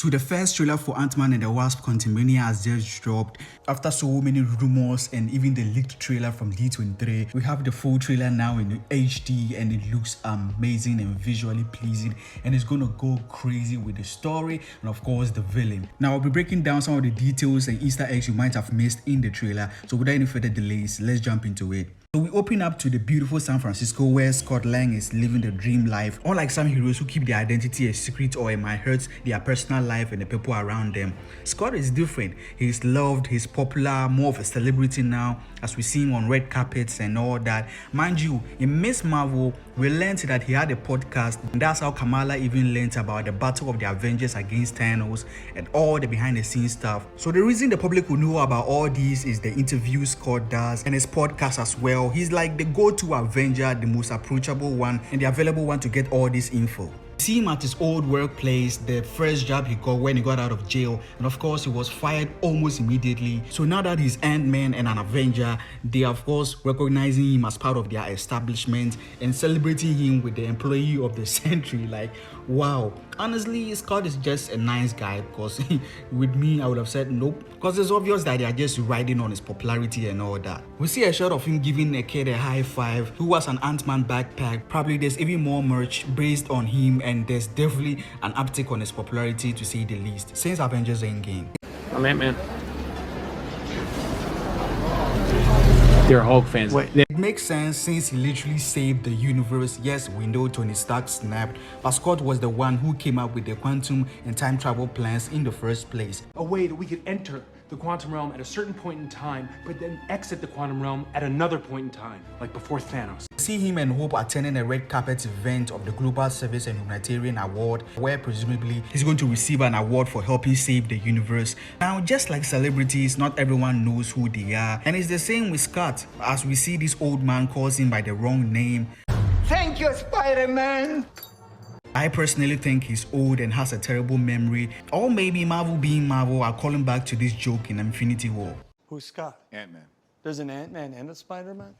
So the first trailer for Ant-Man and the Wasp: QUANTUMANIA has just dropped. After so many rumors and even the leaked trailer from D23, we have the full trailer now in HD and it looks amazing and visually pleasing, and it's gonna go crazy with the story and of course the villain. Now I'll be breaking down some of the details and Easter eggs you might have missed in the trailer. So without any further delays, let's jump into it. So we open up to the beautiful San Francisco where Scott Lang is living the dream life. Unlike some heroes who keep their identity a secret or it might hurt their personal life and the people around them, Scott is different. He's loved, he's popular, more of a celebrity now, as we see him on red carpets and all that. Mind you, in Miss Marvel, we learned that he had a podcast, and that's how Kamala even learned about the battle of the Avengers against Thanos and all the behind the scenes stuff. So the reason the public will know about all these is the interviews Scott does and his podcast as well. He's like the go-to Avenger, the most approachable one and the available one to get all this info. See him at his old workplace, the first job he got when he got out of jail, and of course he was fired almost immediately. So now that he's Ant-Man and an Avenger, they are of course recognizing him as part of their establishment and celebrating him with the employee of the century. Like, wow. Honestly, Scott is just a nice guy, because with me I would have said nope, because it's obvious that they are just riding on his popularity and all that. We see a shot of him giving a kid a high five who was an Ant-Man backpack. Probably there's even more merch based on him, and there's definitely an uptick on his popularity to say the least since Avengers Endgame. I'm Ant-Man. They're Hulk fans. It makes sense since he literally saved the universe. Yes, we know Tony Stark snapped, but Scott was the one who came up with the quantum and time travel plans in the first place. A way that we could enter the quantum realm at a certain point in time, but then exit the quantum realm at another point in time, like before Thanos. See him and Hope attending a red carpet event of the Global Service and Humanitarian Award, where presumably he's going to receive an award for helping save the universe. Now, just like celebrities, not everyone knows who they are, and it's the same with Scott, as we see this old man calls him by the wrong name. Thank you, Spider-Man! I personally think he's old and has a terrible memory, or maybe Marvel being Marvel are calling back to this joke in Infinity War. Who's Scott? Ant-Man. There's an Ant-Man and a Spider-Man?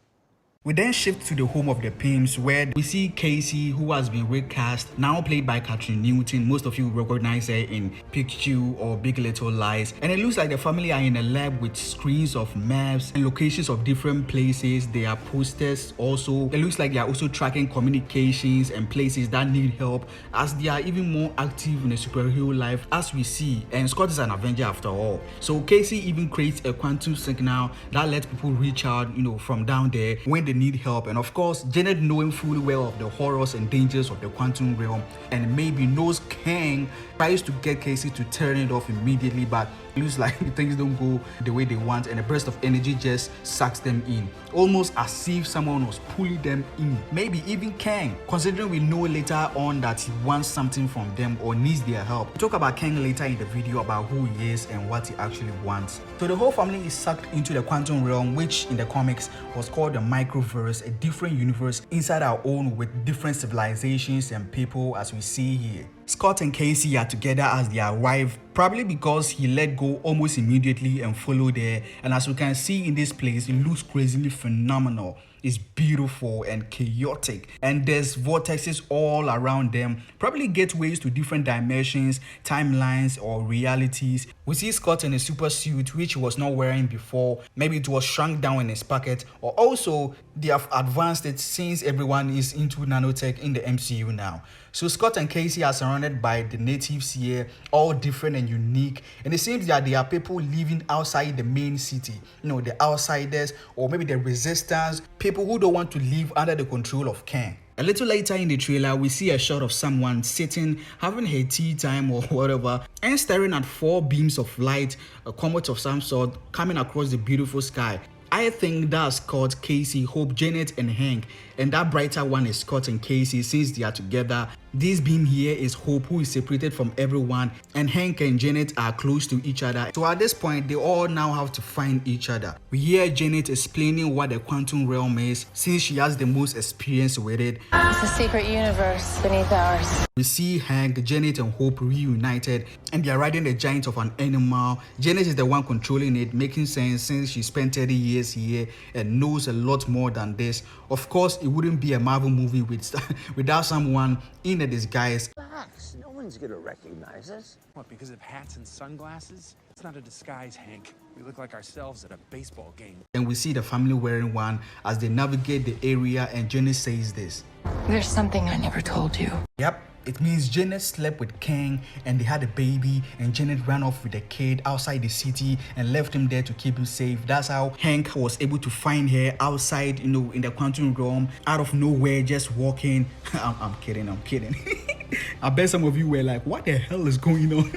We then shift to the home of the Pyms, where we see Casey, who has been recast, now played by Katherine Newton. Most of you recognize her in Pikachu or Big Little Lies. And it looks like the family are in a lab with screens of maps and locations of different places. There are posters also. It looks like they are also tracking communications and places that need help, as they are even more active in the superhero life, as we see. And Scott is an Avenger after all. So Casey even creates a quantum signal that lets people reach out, from down there when they need help. And of course, Janet, knowing fully well of the horrors and dangers of the quantum realm and maybe knows Kang, tries to get Casey to turn it off immediately, but it looks like things don't go the way they want and a burst of energy just sucks them in, almost as if someone was pulling them in. Maybe even Kang, considering we know later on that he wants something from them or needs their help. We'll talk about Kang later in the video about who he is and what he actually wants. So the whole family is sucked into the quantum realm, which in the comics was called the microverse, a different universe inside our own with different civilizations and people, as we see here. Scott and Casey are together as they arrive, probably because he let go almost immediately and followed there. And as we can see in this place, it looks crazily phenomenal. It's beautiful and chaotic, and there's vortexes all around them, probably gateways to different dimensions, timelines, or realities. We see Scott in a super suit which he was not wearing before. Maybe it was shrunk down in his pocket, or also they have advanced it since everyone is into nanotech in the MCU now. So Scott and Casey are surrounded by the natives here, all different and unique, and it seems that there are people living outside the main city, the outsiders, or maybe the resistance, people who don't want to live under the control of Kang. A little later in the trailer, we see a shot of someone sitting, having her tea time or whatever, and staring at 4 beams of light, a comet of some sort, coming across the beautiful sky. I think that's Scott, Casey, Hope, Janet, and Hank, and that brighter one is Scott and Casey since they are together. This beam here is Hope, who is separated from everyone, and Hank and Janet are close to each other. So at this point, they all now have to find each other. We hear Janet explaining what the quantum realm is, since she has the most experience with it. It's a secret universe beneath ours. We see Hank, Janet, and Hope reunited, and they are riding the giant of an animal. Janet is the one controlling it, making sense since she spent 30 years here and knows a lot more than this. Of course, it wouldn't be a Marvel movie without someone in a disguise. Relax. No one one's gonna recognize us. What, because of hats and sunglasses? It's not a disguise, Hank. We look like ourselves at a baseball game. And we see the family wearing one as they navigate the area, and Jenny says this. There's something I never told you. Yep, it means Janet slept with King and they had a baby, and Janet ran off with the kid outside the city and left him there to keep him safe. That's how Hank was able to find her outside, in the quantum realm, out of nowhere, just walking. I'm kidding. I bet some of you were like, what the hell is going on?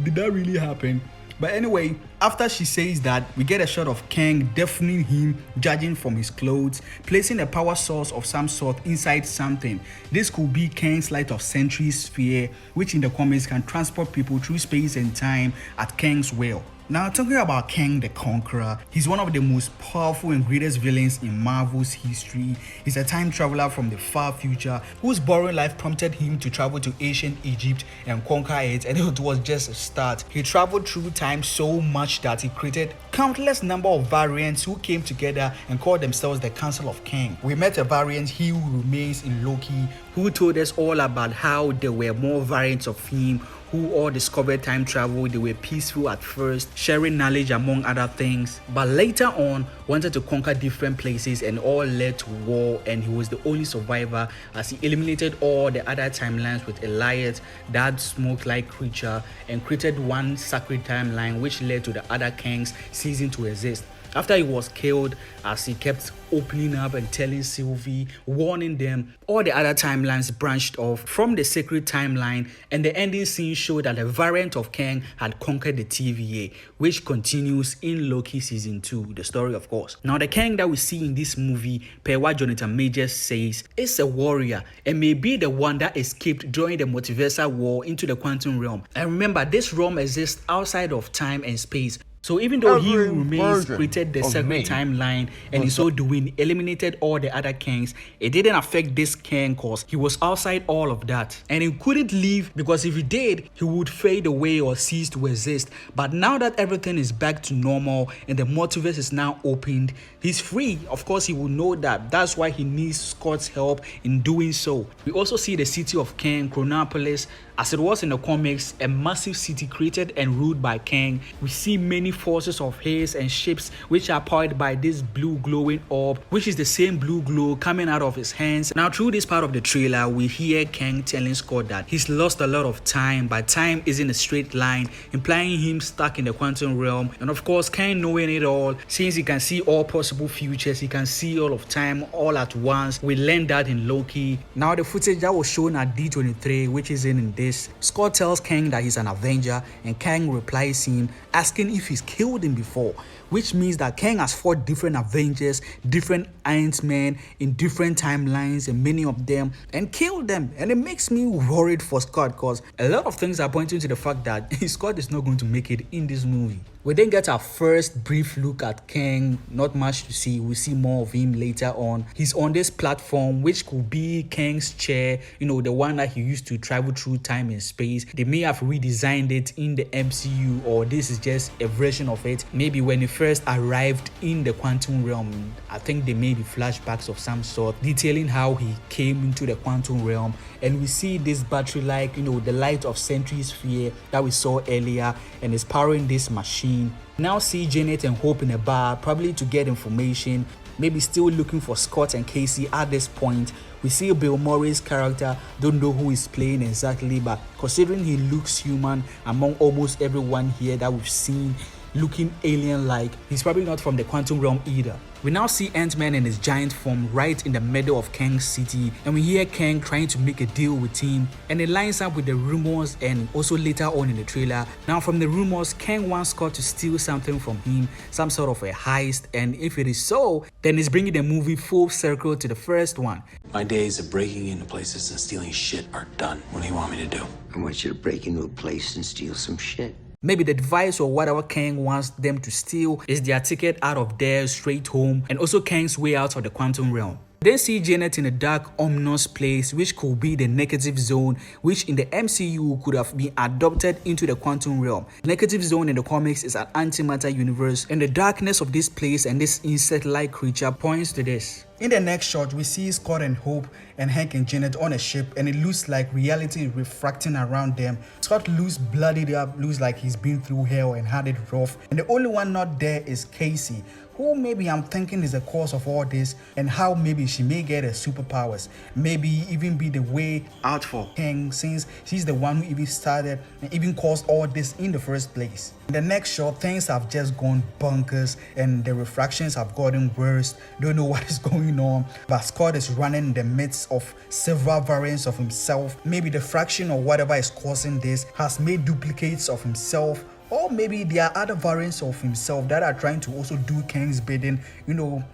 Did that really happen? But anyway, after she says that, we get a shot of Kang deafening him, judging from his clothes, placing a power source of some sort inside something. This could be Kang's light of century sphere, which in the comics can transport people through space and time at Kang's will. Now, talking about Kang the Conqueror, he's one of the most powerful and greatest villains in Marvel's history. He's a time traveler from the far future whose boring life prompted him to travel to ancient Egypt and conquer it, and it was just a start. He traveled through time so much that he created countless number of variants who came together and called themselves the Council of Kang. We met a variant, He Who Remains, in Loki, who told us all about how there were more variants of him who all discovered time travel. They were peaceful at first, sharing knowledge among other things, but later on wanted to conquer different places, and all led to war, and he was the only survivor as he eliminated all the other timelines with Eliot, that smoke-like creature, and created one sacred timeline which led to the other Kangs ceasing to exist. After he was killed, as he kept opening up and telling Sylvie, warning them, all the other timelines branched off from the sacred timeline, and the ending scene showed that a variant of Kang had conquered the TVA, which continues in Loki season 2, the story of course. Now the Kang that we see in this movie, per what Jonathan Majors says, is a warrior and may be the one that escaped during the multiversal war into the quantum realm. And remember, this realm exists outside of time and space. So even though He Who Remains created the sacred timeline and in so doing eliminated all the other Kangs, it didn't affect this Kang cause he was outside all of that. And he couldn't leave because if he did, he would fade away or cease to exist. But now that everything is back to normal and the multiverse is now opened, he's free. Of course, he will know that. That's why he needs Scott's help in doing so. We also see the city of Kang, Chronopolis, as it was in the comics, a massive city created and ruled by Kang. We see many forces of his and ships which are powered by this blue glowing orb, which is the same blue glow coming out of his hands. Now through this part of the trailer, we hear Kang telling Scott that he's lost a lot of time, but time isn't a straight line, implying him stuck in the quantum realm. And of course, Kang knowing it all, since he can see all possible futures, he can see all of time all at once. We learned that in Loki. Now the footage that was shown at D23, which is in this, Scott tells Kang that he's an Avenger, and Kang replies him asking if he's killed him before, which means that Kang has fought different Avengers, different Ant-Man in different timelines, and many of them, and killed them. And it makes me worried for Scott because a lot of things are pointing to the fact that Scott is not going to make it in this movie. We then get our first brief look at Kang, not much to see. We see more of him later on. He's on this platform which could be Kang's chair, the one that he used to travel through time and space. They may have redesigned it in the MCU, or this is just a version of it. Maybe when he first arrived in the quantum realm, I think there may be flashbacks of some sort detailing how he came into the quantum realm. And we see this battery like, the light of century sphere that we saw earlier, and is powering this machine. Now see Janet and Hope in a bar, probably to get information, maybe still looking for Scott and Casey at this point. We see Bill Murray's character, don't know who he's playing exactly, but considering he looks human among almost everyone here that we've seen looking alien-like, he's probably not from the quantum realm either. We now see Ant-Man in his giant form right in the middle of Kang's city, and we hear Kang trying to make a deal with him, and it lines up with the rumors and also later on in the trailer. Now from the rumors, Kang wants Scott to steal something from him, some sort of a heist, and if it is so, then it's bringing the movie full circle to the first one. My days of breaking into places and stealing shit are done. What do you want me to do? I want you to break into a place and steal some shit. Maybe the device or whatever Kang wants them to steal is their ticket out of there straight home, and also Kang's way out of the quantum realm. Then see Janet in a dark, ominous place which could be the negative zone, which in the MCU could have been adopted into the quantum realm. Negative zone in the comics is an antimatter universe, and the darkness of this place and this insect-like creature points to this. In the next shot, we see Scott and Hope and Hank and Janet on a ship, and it looks like reality is refracting around them. Scott looks bloodied up, looks like he's been through hell and had it rough, and the only one not there is Casey, who maybe I'm thinking is the cause of all this, and how maybe she may get her superpowers, maybe even be the way out for Hank, since she's the one who even started and even caused all this in the first place. In the next shot, things have just gone bonkers and the refractions have gotten worse. Don't know what is going on, but Scott is running in the midst of several variants of himself. Maybe the fraction or whatever is causing this has made duplicates of himself, or maybe there are other variants of himself that are trying to also do Kang's bidding,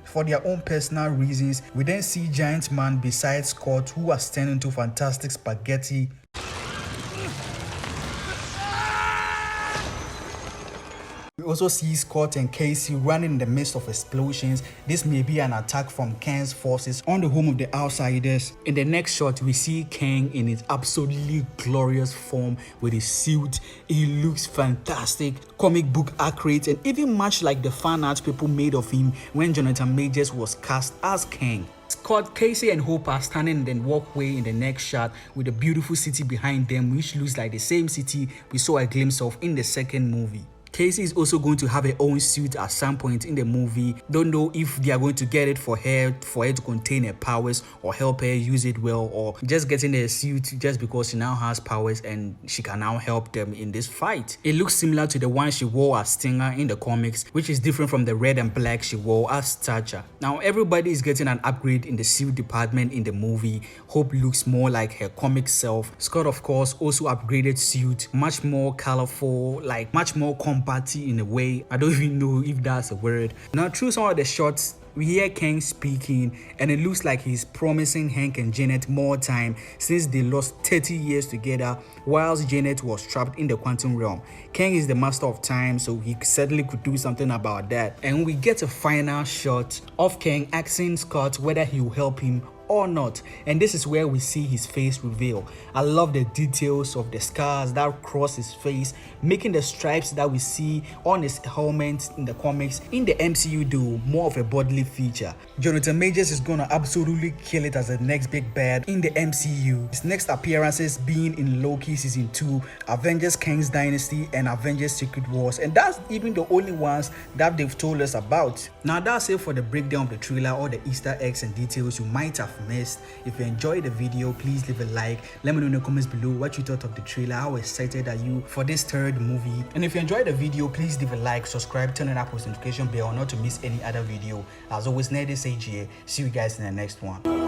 for their own personal reasons. We then see Giant Man beside Scott, who has turned into fantastic spaghetti. We also see Scott and Casey running in the midst of explosions. This may be an attack from Kang's forces on the home of the Outsiders. In the next shot, we see Kang in his absolutely glorious form with his suit. He looks fantastic, comic book accurate, and even much like the fan art people made of him when Jonathan Majors was cast as Kang. Scott, Casey, and Hope are standing in the walkway in the next shot with a beautiful city behind them, which looks like the same city we saw a glimpse of in the second movie. Casey is also going to have her own suit at some point in the movie. Don't know if they are going to get it for her to contain her powers or help her use it well, or just getting her suit just because she now has powers and she can now help them in this fight. It looks similar to the one she wore as Stinger in the comics, which is different from the red and black she wore as Thatcher. Now everybody is getting an upgrade in the suit department in the movie. Hope looks more like her comic self. Scott, of course, also upgraded suit, much more colorful, like much more party in a way. I don't even know if that's a word. Now through some of the shots, we hear Kang speaking, and it looks like he's promising Hank and Janet more time since they lost 30 years together whilst Janet was trapped in the quantum realm. Kang is the master of time, so he certainly could do something about that. And we get a final shot of Kang asking Scott whether he will help him or not, and this is where we see his face reveal. I love the details of the scars that cross his face, making the stripes that we see on his helmet in the comics in the MCU do more of a bodily feature. Jonathan Majors is gonna absolutely kill it as the next big bad in the MCU. His next appearances being in Loki Season 2, Avengers Kang's Dynasty, and Avengers Secret Wars, and that's even the only ones that they've told us about. Now that's it for the breakdown of the trailer, all the Easter eggs and details you might have missed. If you enjoyed the video, please leave a like. Let me know in the comments below what you thought of the trailer. How excited are you for this third movie? And if you enjoyed the video, please leave a like, subscribe, turn on that post notification bell not to miss any other video. As always, Ned is AGA. See you guys in the next one.